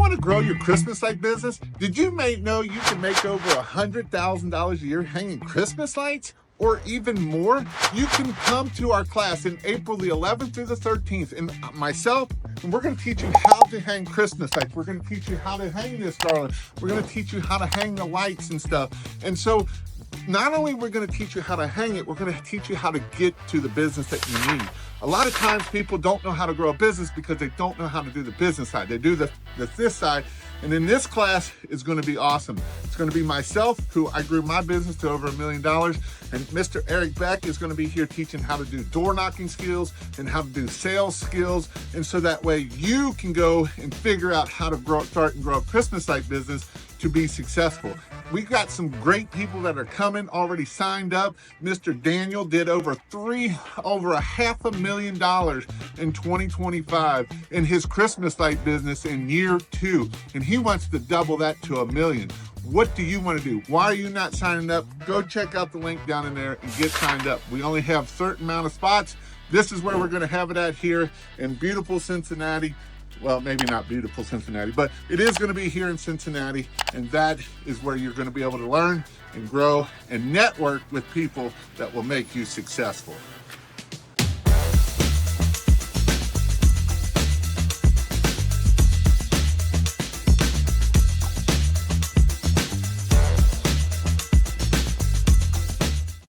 want to grow your Christmas light business? Did you know you can make over $100,000 a year hanging Christmas lights? Or even more? You can come to our class in April the 11th through the 13th, and myself, and we're going to teach you how to hang Christmas lights. We're going to teach you how to hang this garland. We're going to teach you how to hang the lights and stuff. And so not only we're going to teach you how to hang it, we're going to teach you how to get to the business that you need. A lot of times people don't know how to grow a business because they don't know how to do the business side. They do this side. And in this class is going to be awesome. It's going to be myself, who I grew my business to over $1 million. And Mr. Eric Beck is going to be here teaching how to do door knocking skills and how to do sales skills. And so that way you can go and figure out how to start and grow a Christmas light business to be successful. We got some great people that are coming, already signed up. Mr. Daniel did over $500,000 in 2025 in his Christmas light business in year 2. And he wants to double that to $1 million. What do you want to do? Why are you not signing up? Go check out the link down in there and get signed up. We only have a certain amount of spots. This is where we're going to have it at here in beautiful Cincinnati. Well, maybe not beautiful Cincinnati, but it is going to be here in Cincinnati, and that is where you're going to be able to learn and grow and network with people that will make you successful.